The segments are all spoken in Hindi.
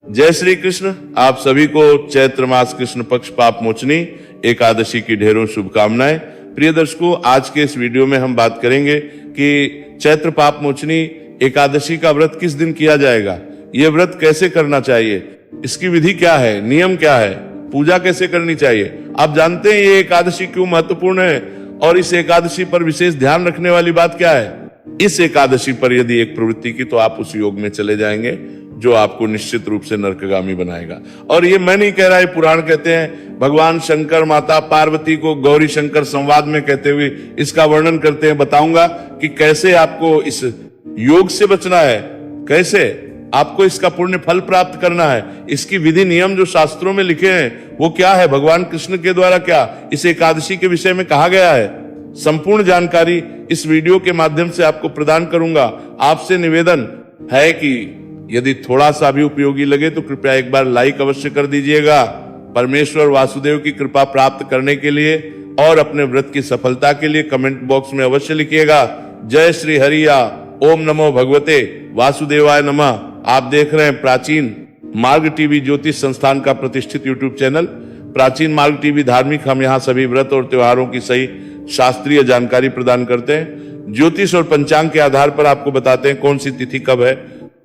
जय श्री कृष्ण। आप सभी को चैत्र मास कृष्ण पक्ष पाप मोचनी एकादशी की ढेरों शुभकामनाएं। प्रिय दर्शकों, आज के इस वीडियो में हम बात करेंगे कि चैत्र पाप मोचनी एकादशी का व्रत किस दिन किया जाएगा, ये व्रत कैसे करना चाहिए, इसकी विधि क्या है, नियम क्या है, पूजा कैसे करनी चाहिए। आप जानते हैं ये एकादशी क्यों महत्वपूर्ण है और इस एकादशी पर विशेष ध्यान रखने वाली बात क्या है। इस एकादशी पर यदि एक प्रवृत्ति की तो आप उस योग में चले जाएंगे जो आपको निश्चित रूप से नरकगामी बनाएगा। और ये मैं नहीं कह रहा, है पुराण कहते हैं। भगवान शंकर माता पार्वती को गौरी शंकर संवाद में कहते हुए इसका वर्णन करते हैं। बताऊंगा कि कैसे आपको इस योग से बचना है, कैसे आपको इसका पुण्य फल प्राप्त करना है, इसकी विधि नियम जो शास्त्रों में लिखे हैं वो क्या है, भगवान कृष्ण के द्वारा क्या इस एकादशी के विषय में कहा गया है। संपूर्ण जानकारी इस वीडियो के माध्यम से आपको प्रदान करूंगा। आपसे निवेदन है कि यदि थोड़ा सा भी उपयोगी लगे तो कृपया एक बार लाइक अवश्य कर दीजिएगा। परमेश्वर वासुदेव की कृपा प्राप्त करने के लिए और अपने व्रत की सफलता के लिए कमेंट बॉक्स में अवश्य लिखिएगा जय श्री हरिया, ओम नमो भगवते वासुदेवाय नमः। आप देख रहे हैं प्राचीन मार्ग टीवी ज्योतिष संस्थान का प्रतिष्ठित यूट्यूब चैनल प्राचीन मार्ग टीवी धार्मिक। हम यहाँ सभी व्रत और त्योहारों की सही शास्त्रीय जानकारी प्रदान करते हैं। ज्योतिष और पंचांग के आधार पर आपको बताते हैं कौन सी तिथि कब है,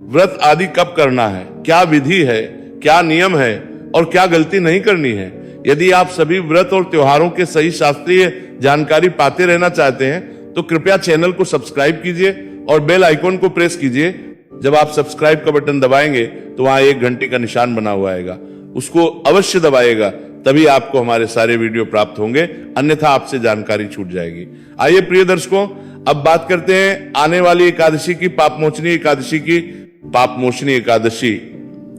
व्रत आदि कब करना है, क्या विधि है, क्या नियम है और क्या गलती नहीं करनी है। यदि आप सभी व्रत और त्योहारों के सही शास्त्रीय जानकारी पाते रहना चाहते हैं तो कृपया चैनल को सब्सक्राइब कीजिए और बेल आइकॉन को प्रेस कीजिए। जब आप सब्सक्राइब का बटन दबाएंगे तो वहां एक घंटे का निशान बना हुआ आएगा, उसको अवश्य दबाएगा, तभी आपको हमारे सारे वीडियो प्राप्त होंगे, अन्यथा आपसे जानकारी छूट जाएगी। आइए प्रिय दर्शकों, अब बात करते हैं आने वाली एकादशी की, पापमोचनी एकादशी की। पापमोचनी एकादशी,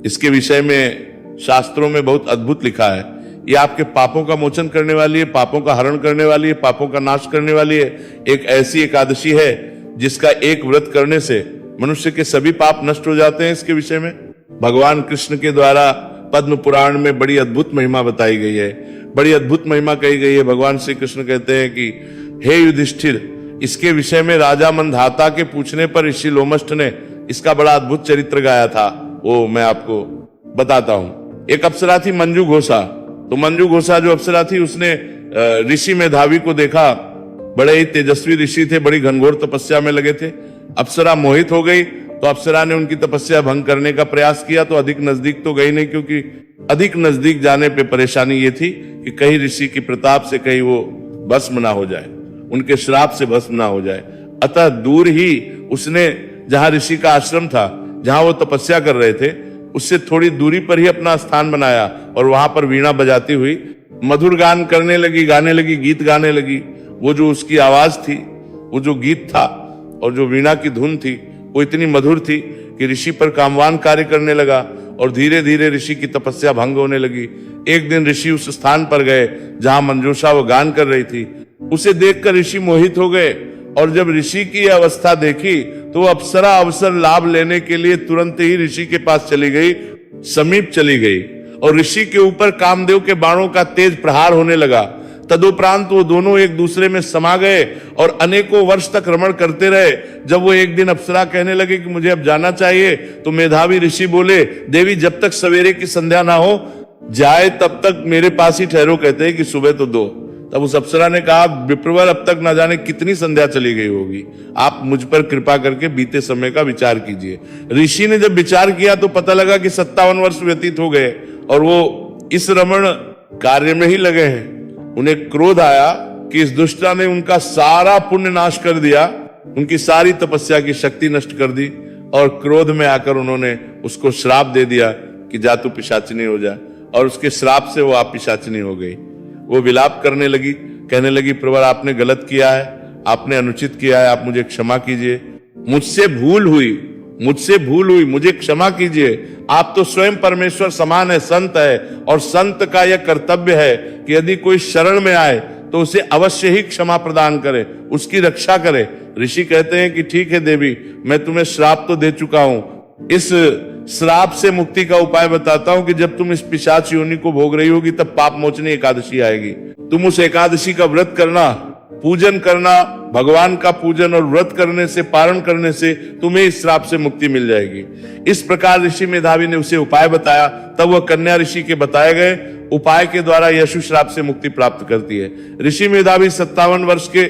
इसके विषय में शास्त्रों में बहुत अद्भुत लिखा है। ये आपके पापों का मोचन करने वाली है, पापों का हरण करने वाली है, पापों का नाश करने वाली है। एक ऐसी एकादशी है जिसका एक व्रत करने से मनुष्य के सभी पाप नष्ट हो जाते हैं। इसके विषय में भगवान कृष्ण के द्वारा पद्म पुराण में बड़ी अद्भुत महिमा बताई गई है, बड़ी अद्भुत महिमा कही गई है। भगवान श्री कृष्ण कहते हैं कि हे युधिष्ठिर, इसके विषय में राजा मंधाता के पूछने पर ऋषि लोमष्ठ ने इसका बड़ा अद्भुत चरित्र गाया था, वो मैं आपको बताता हूं। एक अप्सरा थी मंजू घोषा। तो मंजू घोषा जो अप्सरा थी उसने ऋषि मेधावी को देखा, बड़े ही तेजस्वी ऋषि थे, बड़ी घनघोर तपस्या में लगे थे। अप्सरा मोहित हो गई तो अप्सरा ने उनकी तपस्या भंग करने का प्रयास किया। तो अधिक नजदीक तो गई नहीं, क्योंकि अधिक नजदीक जाने पे परेशानी ये थी कि कहीं ऋषि की प्रताप से कहीं वो भस्म ना हो जाए, उनके श्राप से भस्म ना हो जाए। अतः दूर ही उसने, जहां ऋषि का आश्रम था, जहां वो तपस्या कर रहे थे, उससे थोड़ी दूरी पर ही अपना स्थान बनाया और वहां पर वीणा बजाती हुई मधुर गान करने लगी, गाने लगी, गीत गाने लगी। वो जो उसकी आवाज थी, वो जो गीत था और जो वीणा की धुन थी, वो इतनी मधुर थी कि ऋषि पर कामवान कार्य करने लगा और धीरे धीरे ऋषि की तपस्या भंग होने लगी। एक दिन ऋषि उस स्थान पर गए जहां मंजूषा वो गान कर रही थी। उसे देखकर ऋषि मोहित हो गए और जब ऋषि की अवस्था देखी तो अप्सरा अवसर लाभ लेने के लिए तुरंत ही ऋषि के पास चली गई, समीप चली गई और ऋषि के ऊपर कामदेव के बाणों का तेज प्रहार होने लगा। तदुपरांत वो दोनों एक दूसरे में समा गए और अनेकों वर्ष तक रमण करते रहे। जब वो एक दिन अप्सरा कहने लगे कि मुझे अब जाना चाहिए, तो मेधावी ऋषि बोले, देवी जब तक सवेरे की संध्या ना हो जाए तब तक मेरे पास ही ठहरो। कहते हैं कि सुबह तो दो। तब उस अप्सरा ने कहा, विप्रवर अब तक ना जाने कितनी संध्या चली गई होगी, आप मुझ पर कृपा करके बीते समय का विचार कीजिए। ऋषि ने जब विचार किया तो पता लगा कि 57 वर्ष व्यतीत हो गए और वो इस रमण कार्य में ही लगे हैं। उन्हें क्रोध आया कि इस दुष्टा ने उनका सारा पुण्य नाश कर दिया, उनकी सारी तपस्या की शक्ति नष्ट कर दी और क्रोध में आकर उन्होंने उसको श्राप दे दिया कि जा तू पिशाचिनी हो जा। और उसके श्राप से वो आप पिशाचिनी हो गई। वो विलाप करने लगी, कहने लगी, प्रवर आपने गलत किया है, आपने अनुचित किया है, आप मुझे क्षमा कीजिए, मुझसे भूल हुई, मुझे क्षमा कीजिए। आप तो स्वयं परमेश्वर समान है, संत है, और संत का यह कर्तव्य है कि यदि कोई शरण में आए तो उसे अवश्य ही क्षमा प्रदान करे, उसकी रक्षा करे। ऋषि कहते हैं कि ठीक है देवी, मैं तुम्हें श्राप तो दे चुका हूं, इस श्राप से मुक्ति का उपाय बताता हूं कि जब तुम इस पिशाच योनि को भोग रही होगी तब पाप मोचनी एकादशी आएगी। तुम उस एकादशी का व्रत करना पूजन करना, भगवान का पूजन और व्रत करने से, पारण करने से तुम्हें इस श्राप से मुक्ति मिल जाएगी। इस प्रकार ऋषि मेधावी ने उसे उपाय बताया। तब वह कन्या ऋषि के बताए गए उपाय के द्वारा यशु श्राप से मुक्ति प्राप्त करती है। ऋषि मेधावी 57 वर्ष के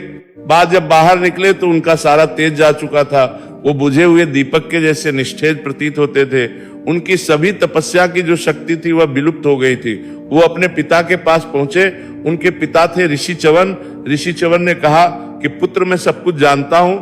बाद जब बाहर निकले तो उनका सारा तेज जा चुका था। वो बुझे हुए दीपक के जैसे निस्तेज प्रतीत होते थे। उनकी सभी तपस्या की जो शक्ति थी वह विलुप्त हो गई थी। वो अपने पिता के पास पहुंचे। उनके पिता थे ऋषि च्यवन। ऋषि च्यवन ने कहा कि पुत्र, मैं सब कुछ जानता हूं,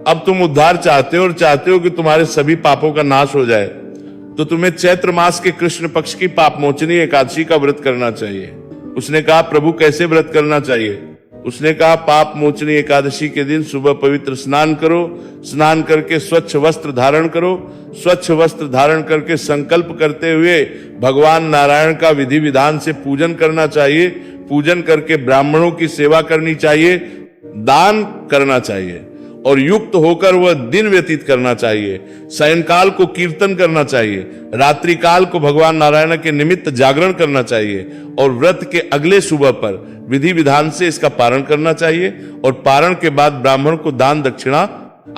अब तुम उद्धार चाहते हो और चाहते हो कि तुम्हारे सभी पापों का नाश हो जाए, तो तुम्हें चैत्र मास के कृष्ण पक्ष की पाप मोचनी एकादशी का व्रत करना चाहिए। उसने कहा, प्रभु कैसे व्रत करना चाहिए? उसने कहा, पाप मोचनी एकादशी के दिन सुबह पवित्र स्नान करो, स्नान करके स्वच्छ वस्त्र धारण करो, स्वच्छ वस्त्र धारण करके संकल्प करते हुए भगवान नारायण का विधि विधान से पूजन करना चाहिए। पूजन करके ब्राह्मणों की सेवा करनी चाहिए, दान करना चाहिए और युक्त होकर वह दिन व्यतीत करना चाहिए। सायंकाल को कीर्तन करना चाहिए, रात्रि काल को भगवान नारायण के निमित्त जागरण करना चाहिए और व्रत के अगले सुबह पर विधि विधान से इसका पारण करना चाहिए और पारण के बाद ब्राह्मण को दान दक्षिणा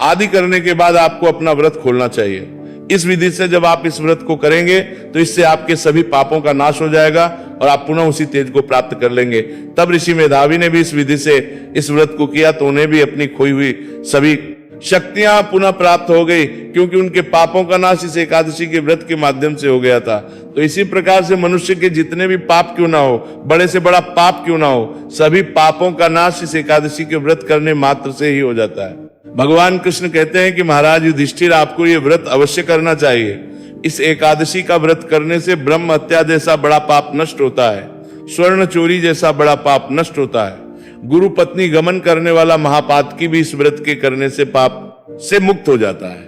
आदि करने के बाद आपको अपना व्रत खोलना चाहिए। इस विधि से जब आप इस व्रत को करेंगे तो इससे आपके सभी पापों का नाश हो जाएगा और आप पुनः उसी तेज को प्राप्त कर लेंगे। तब ऋषि मेधावी ने भी इस विधि से इस व्रत को किया तो उन्हें भी अपनी खोई हुई सभी शक्तियां पुनः प्राप्त हो गई, क्योंकि उनके पापों का नाश इस एकादशी के व्रत के माध्यम से हो गया था। तो इसी प्रकार से मनुष्य के जितने भी पाप क्यों ना हो, बड़े से बड़ा पाप क्यों ना हो, सभी पापों का नाश इस एकादशी के व्रत करने मात्र से ही हो जाता है। भगवान कृष्ण कहते हैं कि महाराज युधिष्ठिर, आपको ये व्रत अवश्य करना चाहिए। इस एकादशी का व्रत करने से ब्रह्म हत्या जैसा बड़ा पाप नष्ट होता है, स्वर्ण चोरी जैसा बड़ा पाप नष्ट होता है, गुरु पत्नी गमन करने वाला महापातकी भी इस व्रत के करने से पाप से मुक्त हो जाता है।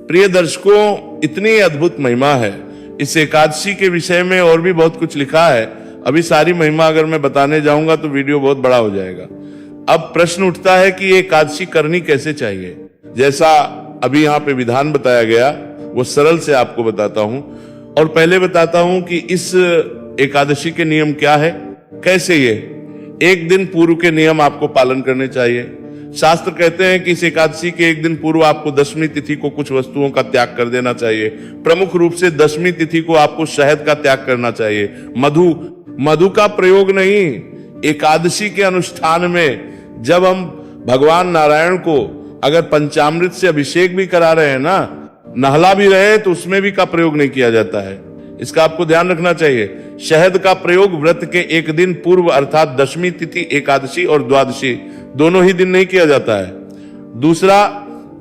प्रिय दर्शकों, इतनी अद्भुत महिमा है इस एकादशी के विषय में, और भी बहुत कुछ लिखा है। अभी सारी महिमा अगर मैं बताने जाऊंगा तो वीडियो बहुत बड़ा हो जाएगा। अब प्रश्न उठता है कि ये एकादशी करनी कैसे चाहिए। जैसा अभी यहाँ पे विधान बताया गया वो सरल से आपको बताता हूं, और पहले बताता हूं कि इस एकादशी के नियम क्या है, कैसे ये एक दिन पूर्व के नियम आपको पालन करने चाहिए। शास्त्र कहते हैं कि इस एकादशी के एक दिन पूर्व आपको दशमी तिथि को कुछ वस्तुओं का त्याग कर देना चाहिए। प्रमुख रूप से दशमी तिथि को आपको शहद का त्याग करना चाहिए। मधु का प्रयोग नहीं। एकादशी के अनुष्ठान में जब हम भगवान नारायण को अगर पंचामृत से अभिषेक भी करा रहे हैं ना, नहला भी रहे, तो उसमें भी का प्रयोग नहीं किया जाता है। इसका आपको ध्यान रखना चाहिए। शहद का प्रयोग व्रत के एक दिन पूर्व अर्थात दशमी तिथि, एकादशी और द्वादशी दोनों ही दिन नहीं किया जाता है। दूसरा,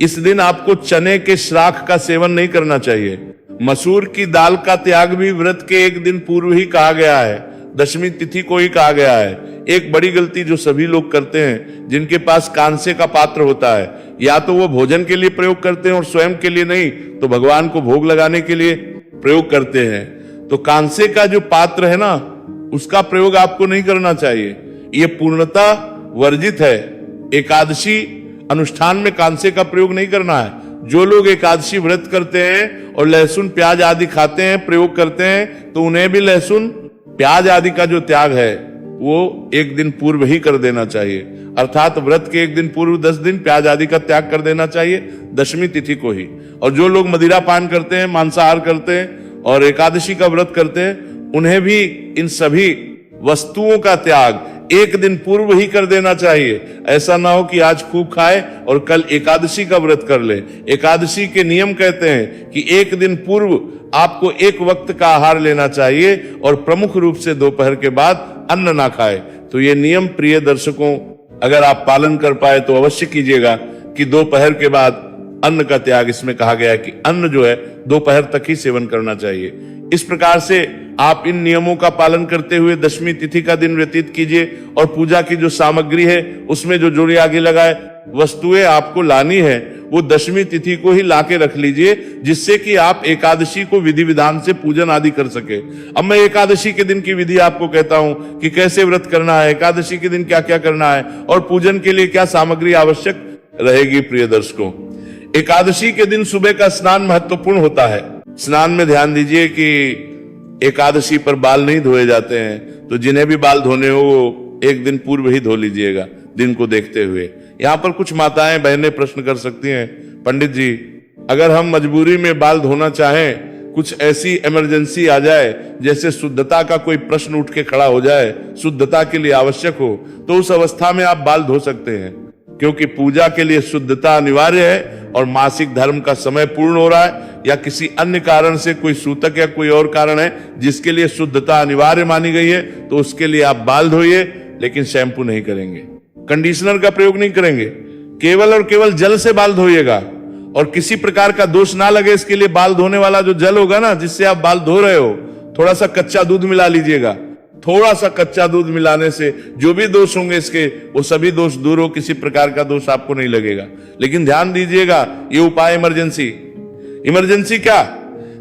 इस दिन आपको चने के श्राख का सेवन नहीं करना चाहिए। मसूर की दाल का त्याग भी व्रत के एक दिन पूर्व ही कहा गया है, दशमी तिथि को ही कहा गया है। एक बड़ी गलती जो सभी लोग करते हैं, जिनके पास कांसे का पात्र होता है, या तो वो भोजन के लिए प्रयोग करते हैं और स्वयं के लिए नहीं तो भगवान को भोग लगाने के लिए प्रयोग करते हैं। तो कांसे का जो पात्र है ना, उसका प्रयोग आपको नहीं करना चाहिए, ये पूर्णतः वर्जित है। एकादशी अनुष्ठान में कांसे का प्रयोग नहीं करना है। जो लोग एकादशी व्रत करते हैं और लहसुन प्याज आदि खाते हैं, प्रयोग करते हैं, तो उन्हें भी लहसुन प्याज आदि का जो त्याग है वो एक दिन पूर्व ही कर देना चाहिए। अर्थात व्रत के एक दिन पूर्व 10 दिन प्याज आदि का त्याग कर देना चाहिए, दशमी तिथि को ही। और जो लोग मदिरा पान करते हैं, मांसाहार करते हैं और एकादशी का व्रत करते हैं, उन्हें भी इन सभी वस्तुओं का त्याग एक दिन पूर्व ही कर देना चाहिए। ऐसा ना हो कि आज खूब खाए और कल एकादशी का व्रत कर ले। एकादशी के नियम कहते हैं कि एक दिन पूर्व आपको एक वक्त का आहार लेना चाहिए और प्रमुख रूप से दोपहर के बाद अन्न ना खाए। तो ये नियम प्रिय दर्शकों, अगर आप पालन कर पाए तो अवश्य कीजिएगा कि दोपहर के बाद अन्न का त्याग, इसमें कहा गया है कि अन्न जो है दोपहर तक ही सेवन करना चाहिए। इस प्रकार से आप इन नियमों का पालन करते हुए दशमी तिथि का दिन व्यतीत कीजिए और पूजा की जो सामग्री है उसमें जो जोड़ी आगे लगाए वस्तुएं आपको लानी है वो दशमी तिथि को ही लाके रख लीजिए, जिससे कि आप एकादशी को विधि विधान से पूजन आदि कर सके। अब मैं एकादशी के दिन की विधि आपको कहता हूं कि कैसे व्रत करना है, एकादशी के दिन क्या क्या करना है और पूजन के लिए क्या सामग्री आवश्यक रहेगी। प्रिय दर्शकों, एकादशी के दिन सुबह का स्नान महत्वपूर्ण होता है। स्नान में ध्यान दीजिए कि एकादशी पर बाल नहीं धोए जाते हैं, तो जिन्हें भी बाल धोने हो वो एक दिन पूर्व ही धो लीजिएगा। दिन को देखते हुए। यहाँ पर कुछ माताएं बहनें प्रश्न कर सकती हैं, पंडित जी अगर हम मजबूरी में बाल धोना चाहें, कुछ ऐसी इमरजेंसी आ जाए जैसे शुद्धता का कोई प्रश्न उठ के खड़ा हो जाए, शुद्धता के लिए आवश्यक हो, तो उस अवस्था में आप बाल धो सकते हैं, क्योंकि पूजा के लिए शुद्धता अनिवार्य है और मासिक धर्म का समय पूर्ण हो रहा है या किसी अन्य कारण से कोई सूतक या कोई और कारण है जिसके लिए शुद्धता अनिवार्य मानी गई है, तो उसके लिए आप बाल धोइए, लेकिन शैम्पू नहीं करेंगे, कंडीशनर का प्रयोग नहीं करेंगे, केवल और केवल जल से बाल धोइएगा। और किसी प्रकार का दोष ना लगे इसके लिए बाल धोने वाला जो जल होगा ना, जिससे आप बाल धो रहे हो, थोड़ा सा कच्चा दूध मिला लीजिएगा। थोड़ा सा कच्चा दूध मिलाने से जो भी दोष होंगे इसके, वो सभी दोष दूर हो, किसी प्रकार का दोष आपको नहीं लगेगा। लेकिन ध्यान दीजिएगा, ये उपाय इमरजेंसी क्या,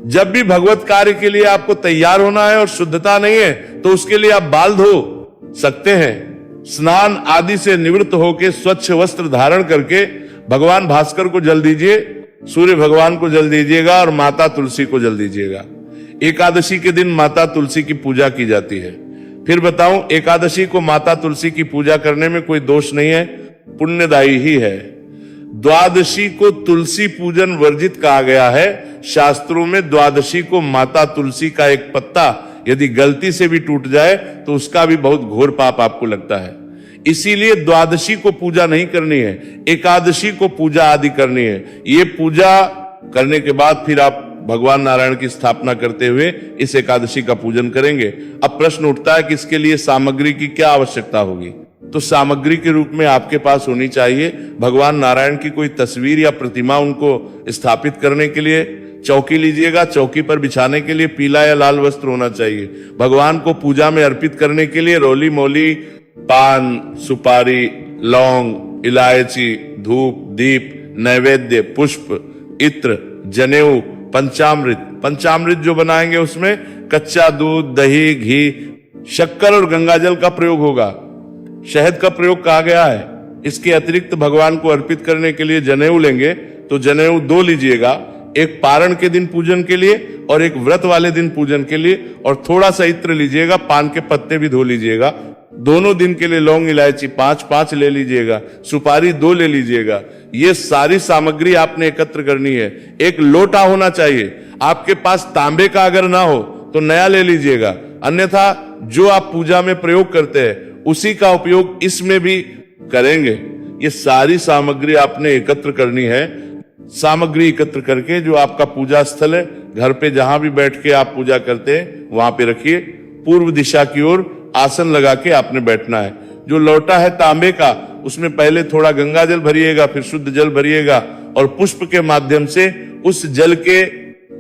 जब भी भगवत कार्य के लिए आपको तैयार होना है और शुद्धता नहीं है, तो उसके लिए आप बाल धो सकते हैं। स्नान आदि से निवृत्त होकर स्वच्छ वस्त्र धारण करके भगवान भास्कर को जल दीजिए, सूर्य भगवान को जल दीजिएगा और माता तुलसी को जल दीजिएगा। एकादशी के दिन माता तुलसी की पूजा की जाती है। फिर बताऊं, एकादशी को माता तुलसी की पूजा करने में कोई दोष नहीं है, पुण्यदायी ही है। द्वादशी को तुलसी पूजन वर्जित कहा गया है। शास्त्रों में द्वादशी को माता तुलसी का एक पत्ता यदि गलती से भी टूट जाए तो उसका भी बहुत घोर पाप आपको लगता है। इसीलिए द्वादशी को पूजा नहीं करनी है, एकादशी को पूजा आदि करनी है। ये पूजा करने के बाद फिर आप भगवान नारायण की स्थापना करते हुए इस एकादशी का पूजन करेंगे। अब प्रश्न उठता है कि इसके लिए सामग्री की क्या आवश्यकता होगी। तो सामग्री के रूप में आपके पास होनी चाहिए भगवान नारायण की कोई तस्वीर या प्रतिमा, उनको स्थापित करने के लिए चौकी लीजिएगा। चौकी पर बिछाने के लिए पीला या लाल वस्त्र होना चाहिए। भगवान को पूजा में अर्पित करने के लिए रोली मोली, पान, सुपारी, लौंग, इलायची, धूप, दीप, नैवेद्य, पुष्प, इत्र, जनेऊ, पंचामृत जो बनाएंगे उसमें कच्चा दूध, दही, घी, शक्कर और गंगाजल का प्रयोग होगा। शहद का प्रयोग कहा गया है। इसके अतिरिक्त भगवान को अर्पित करने के लिए जनेऊ लेंगे, तो जनेऊ 2 लीजिएगा, एक पारण के दिन पूजन के लिए और एक व्रत वाले दिन पूजन के लिए, और थोड़ा सा इत्र लीजिएगा, पान के पत्ते भी धो लीजिएगा। दोनों दिन के लिए लौंग इलायची 5 ले लीजिएगा, सुपारी 2 ले लीजिएगा। ये सारी सामग्री आपने एकत्र करनी है। एक लोटा होना चाहिए, आपके पास तांबे का अगर ना हो तो नया ले लीजिएगा, अन्यथा जो आप पूजा में प्रयोग करते हैं उसी का उपयोग इसमें भी करेंगे। ये सारी सामग्री आपने एकत्र करनी है। सामग्री एकत्र करके जो आपका पूजा स्थल है, घर पे जहां भी बैठ के आप पूजा करते हैं वहां पे रखिए। पूर्व दिशा की ओर आसन लगा के आपने बैठना है। जो लोटा है तांबे का, उसमें पहले थोड़ा गंगा जल भरिएगा, फिर शुद्ध जल भरिएगा और पुष्प के माध्यम से उस जल के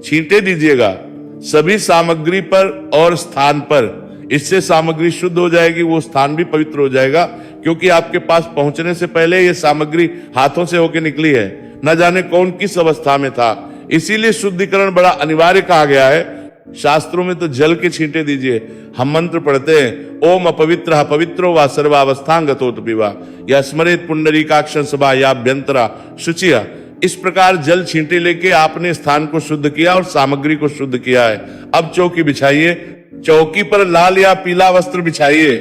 छींटे दीजिएगा सभी सामग्री पर और स्थान पर। इससे सामग्री शुद्ध हो जाएगी, वो स्थान भी पवित्र हो जाएगा, क्योंकि आपके पास पहुंचने से पहले ये सामग्री हाथों से होकर निकली है, न जाने कौन किस अवस्था में था। इसीलिए शुद्धिकरण बड़ा अनिवार्य कहा गया है। शास्त्रों में तो जल के छींटे दीजिए। हम मंत्र पढ़ते हैं, ओम अपवित्र पवित्रो वा सर्वावस्थांगतोत पिबा या स्मरेत पुंडरीकाक्षं सभा या अभ्यंतरा शुचिया। इस प्रकार जल छींटे लेके आपने स्थान को शुद्ध किया और सामग्री को शुद्ध किया है। अब चौकी बिछाइए, चौकी पर लाल या पीला वस्त्र बिछाइए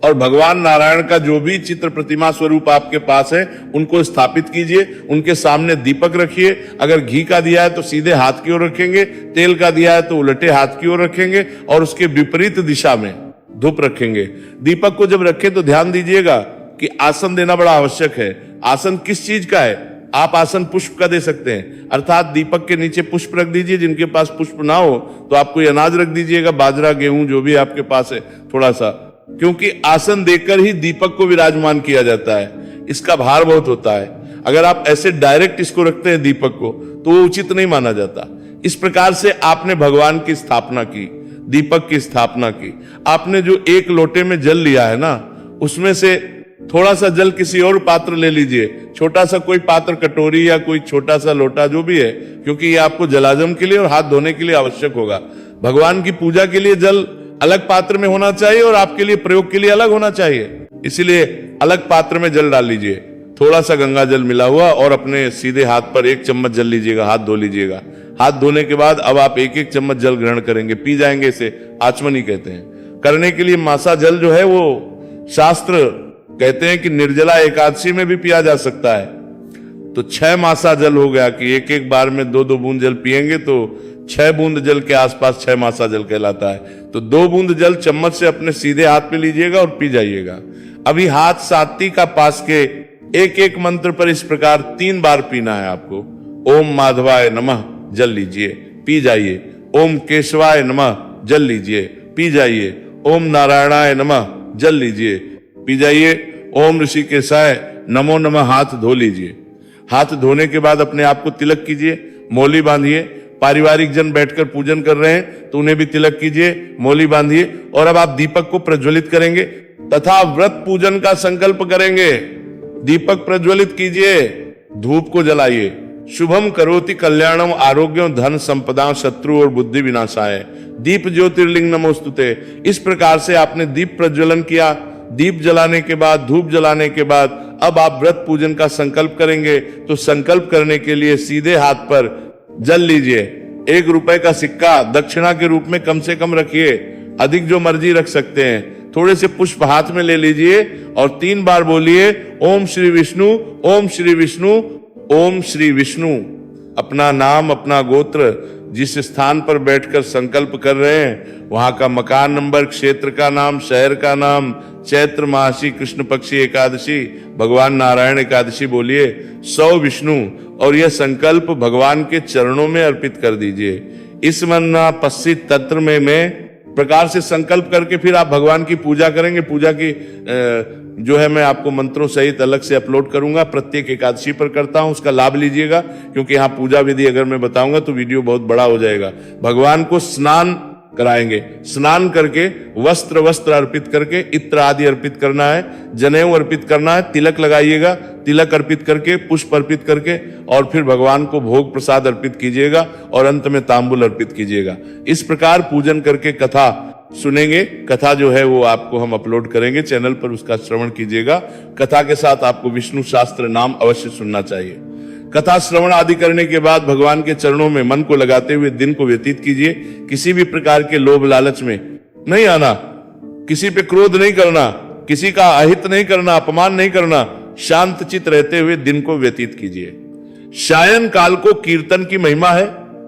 और भगवान नारायण का जो भी चित्र प्रतिमा स्वरूप आपके पास है उनको स्थापित कीजिए। उनके सामने दीपक रखिए। अगर घी का दिया है तो सीधे हाथ की ओर रखेंगे, तेल का दिया है तो उलटे हाथ की ओर रखेंगे और उसके विपरीत दिशा में धूप रखेंगे। दीपक को जब रखें तो ध्यान दीजिएगा कि आसन देना बड़ा आवश्यक है। आसन किस चीज का है? आप आसन पुष्प का दे सकते हैं, अर्थात दीपक के नीचे पुष्प रख दीजिए। जिनके पास पुष्प ना हो तो आप कोई अनाज रख दीजिएगा, बाजरा, गेहूं, जो भी आपके पास है थोड़ा सा, क्योंकि आसन देकर ही दीपक को विराजमान किया जाता है। इसका भार बहुत होता है। अगर आप ऐसे डायरेक्ट इसको रखते हैं दीपक को तो वो उचित नहीं माना जाता। इस प्रकार से आपने भगवान की स्थापना की, दीपक की स्थापना की। आपने जो एक लोटे में जल लिया है ना, उसमें से थोड़ा सा जल किसी और पात्र ले लीजिए, छोटा सा कोई पात्र, कटोरी या कोई छोटा सा लोटा जो भी है, क्योंकि ये आपको जलाजम के लिए और हाथ धोने के लिए आवश्यक होगा। भगवान की पूजा के लिए जल अलग पात्र में होना चाहिए और आपके लिए प्रयोग के लिए अलग होना चाहिए। इसीलिए अलग पात्र में जल डाल लीजिए, थोड़ा सा गंगा जल मिला हुआ, और अपने सीधे हाथ पर 1 चम्मच जल लीजिएगा, हाथ धो लीजिएगा। हाथ धोने के बाद अब आप 1-1 चम्मच जल ग्रहण करेंगे, पी जाएंगे। इसे आचमनी कहते हैं। करने के लिए मासा जल जो है वो शास्त्र कहते हैं कि निर्जला एकादशी में भी पिया जा सकता है। तो 6 मासा जल हो गया कि एक एक बार में 2-2 बूंद जल पिएंगे तो 6 बूंद जल के आसपास 6 मासा जल कहलाता है। तो 2 बूंद जल चम्मच से अपने सीधे हाथ में लीजिएगा और पी जाइएगा। अभी हाथ सात्ती का पास के एक एक मंत्र पर इस प्रकार 3 बार पीना है आपको। ओम माधवाय नमः जल लीजिए, पी जाइए। ओम केशवाय नमः जल लीजिए, पी जाइए। ओम नारायणाय नमः जल लीजिए, पी जाइए। ओम ऋषिकेशाय नमो नमः हाथ धो लीजिए। हाथ धोने के बाद अपने आप को तिलक कीजिए, मौली बांधिए। पारिवारिक जन बैठकर पूजन कर रहे हैं तो उन्हें भी तिलक कीजिए, मौली बांधिए। और अब आप दीपक को प्रज्वलित करेंगे तथा व्रत पूजन का संकल्प करेंगे। दीपक प्रज्वलित कीजिए, धूप को जलाइए। शुभम करोति कल्याणम आरोग्यम धन संपदा शत्रु और बुद्धि विनाशाय दीप ज्योतिर्लिंग नमोस्तुते। इस प्रकार से आपने दीप प्रज्वलन किया। दीप जलाने के बाद, धूप जलाने के बाद अब आप व्रत पूजन का संकल्प करेंगे। तो संकल्प करने के लिए सीधे हाथ पर जल लीजिए। 1 रुपए का सिक्का दक्षिणा के रूप में कम से कम रखिए, अधिक जो मर्जी रख सकते हैं। थोड़े से पुष्प हाथ में ले लीजिए और 3 बार बोलिए ओम श्री विष्णु, ओम श्री विष्णु, ओम श्री विष्णु। अपना नाम, अपना गोत्र, जिस स्थान पर बैठकर संकल्प कर रहे हैं वहां का मकान नंबर, क्षेत्र का नाम, शहर का नाम, चैत्र मासी कृष्ण पक्षी एकादशी, भगवान नारायण एकादशी बोलिए, 100 विष्णु। और यह संकल्प भगवान के चरणों में अर्पित कर दीजिए। इस मन्ना पश्चित तंत्र में प्रकार से संकल्प करके फिर आप भगवान की पूजा करेंगे। पूजा की जो है मैं आपको मंत्रों सहित अलग से अपलोड करूंगा, प्रत्येक एकादशी पर करता हूं, उसका लाभ लीजिएगा। क्योंकि यहाँ पूजा विधि अगर मैं बताऊंगा तो वीडियो बहुत बड़ा हो जाएगा। भगवान को स्नान कराएंगे, स्नान करके वस्त्र अर्पित करके इत्र आदि अर्पित करना है, जनेऊ अर्पित करना है, तिलक लगाइएगा, तिलक अर्पित करके, पुष्प अर्पित करके और फिर भगवान को भोग प्रसाद अर्पित कीजिएगा और अंत में तांबुल अर्पित कीजिएगा। इस प्रकार पूजन करके कथा सुनेंगे। कथा जो है वो आपको हम अपलोड करेंगे चैनल पर, उसका श्रवण कीजिएगा। कथा के साथ आपको विष्णु शास्त्र नाम अवश्य सुनना चाहिए। कथा श्रवण आदि करने के बाद भगवान के चरणों में मन को लगाते हुए दिन को व्यतीत कीजिए। किसी भी प्रकार के लोभ लालच में नहीं आना, किसी पे क्रोध नहीं करना, किसी का अहित नहीं करना, अपमान नहीं करना, शांत चित रहते हुए दिन को व्यतीत कीजिए। सायं काल को कीर्तन की महिमा है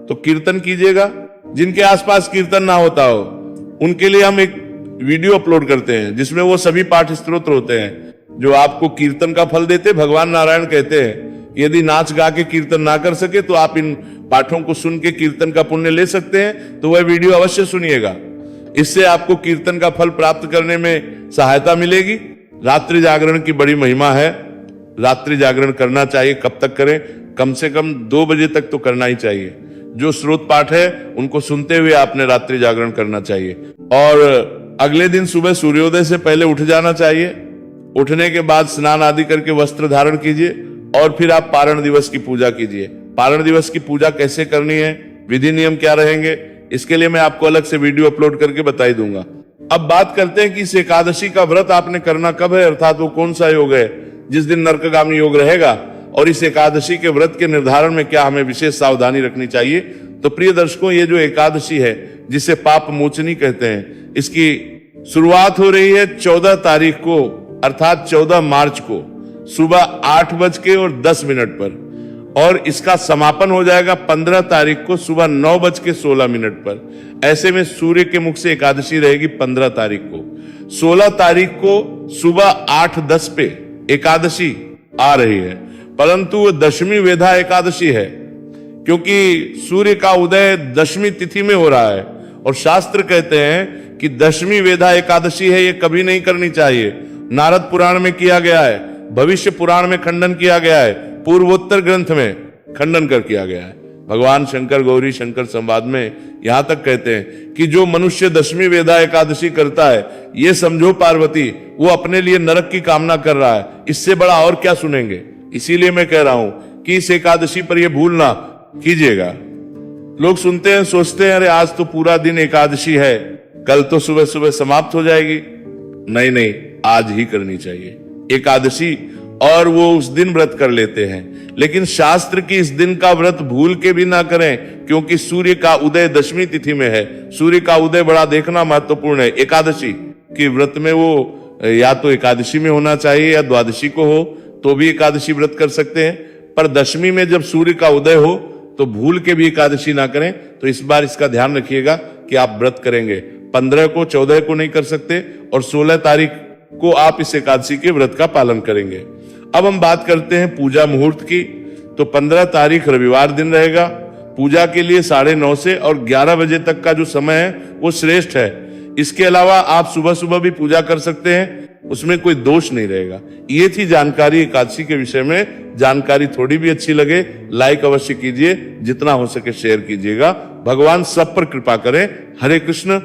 तो कीर्तन कीजिएगा। जिनके आसपास कीर्तन ना होता हो उनके लिए हम एक वीडियो अपलोड करते हैं जिसमें वो सभी पाठ स्तोत्र होते हैं जो आपको कीर्तन का फल देते। भगवान नारायण कहते हैं यदि नाच गा के कीर्तन ना कर सके तो आप इन पाठों को सुन के कीर्तन का पुण्य ले सकते हैं। तो वह वीडियो अवश्य सुनिएगा, इससे आपको कीर्तन का फल प्राप्त करने में सहायता मिलेगी। रात्रि जागरण की बड़ी महिमा है, रात्रि जागरण करना चाहिए। कब तक करें? कम से कम 2 बजे तक तो करना ही चाहिए। जो स्रोत पाठ है उनको सुनते हुए आपने रात्रि जागरण करना चाहिए। और अगले दिन सुबह सूर्योदय से पहले उठ जाना चाहिए। उठने के बाद स्नान आदि करके वस्त्र धारण कीजिए और फिर आप पारण दिवस की पूजा कीजिए। पारण दिवस की पूजा कैसे करनी है, विधि नियम क्या रहेंगे, इसके लिए मैं आपको अलग से वीडियो अपलोड करके बता ही दूंगा। अब बात करते हैं कि इस एकादशी का व्रत आपने करना कब है, अर्थात वो कौन सा योग है जिस दिन नरकगामी योग रहेगा, और इस एकादशी के व्रत के निर्धारण में क्या हमें विशेष सावधानी रखनी चाहिए। तो प्रिय दर्शकों, ये जो एकादशी है जिसे पाप मोचनी कहते हैं, इसकी शुरुआत हो रही है 14 तारीख को अर्थात 14 मार्च को सुबह 8:10 पर, और इसका समापन हो जाएगा 15 तारीख को सुबह 9:16 पर। ऐसे में सूर्य के मुख से एकादशी रहेगी 15 तारीख को। 16 तारीख को सुबह 8:10 पे एकादशी आ रही है, परंतु वो दशमी वेधा एकादशी है क्योंकि सूर्य का उदय दशमी तिथि में हो रहा है। और शास्त्र कहते हैं कि दशमी वेधा एकादशी है, ये कभी नहीं करनी चाहिए। नारद पुराण में किया गया है, भविष्य पुराण में खंडन किया गया है, पूर्वोत्तर ग्रंथ में खंडन कर किया गया है। भगवान शंकर गौरी शंकर संवाद में यहां तक कहते हैं कि जो मनुष्य दशमी वेदा एकादशी करता है, ये समझो पार्वती वो अपने लिए नरक की कामना कर रहा है। इससे बड़ा और क्या सुनेंगे। इसीलिए मैं कह रहा हूं कि इस एकादशी पर ये भूल ना कीजिएगा। लोग सुनते हैं, सोचते हैं अरे आज तो पूरा दिन एकादशी है, कल तो सुबह सुबह समाप्त हो जाएगी। नहीं नहीं, आज ही करनी चाहिए एकादशी, और वो उस दिन व्रत कर लेते हैं। लेकिन शास्त्र की इस दिन का व्रत भूल के भी ना करें, क्योंकि सूर्य का उदय दशमी तिथि में है। सूर्य का उदय बड़ा देखना महत्वपूर्ण है। एकादशी के व्रत में वो या तो एकादशी में होना चाहिए या द्वादशी को हो तो भी एकादशी व्रत कर सकते हैं, पर दशमी में जब सूर्य का उदय हो तो भूल के भी एकादशी ना करें। तो इस बार इसका ध्यान रखिएगा कि आप व्रत करेंगे 15 को, 14 को नहीं कर सकते और 16 तारीख को आप इस एकादशी के व्रत का पालन करेंगे। अब हम बात करते हैं पूजा मुहूर्त की। तो 15 तारीख रविवार दिन रहेगा। पूजा के लिए 9:30 से और 11 बजे तक का जो समय है वो श्रेष्ठ है। इसके अलावा आप सुबह सुबह भी पूजा कर सकते हैं, उसमें कोई दोष नहीं रहेगा। ये थी जानकारी एकादशी के विषय में। जानकारी थोड़ी भी अच्छी लगे लाइक अवश्य कीजिए, जितना हो सके शेयर कीजिएगा। भगवान सब पर कृपा करें। हरे कृष्ण।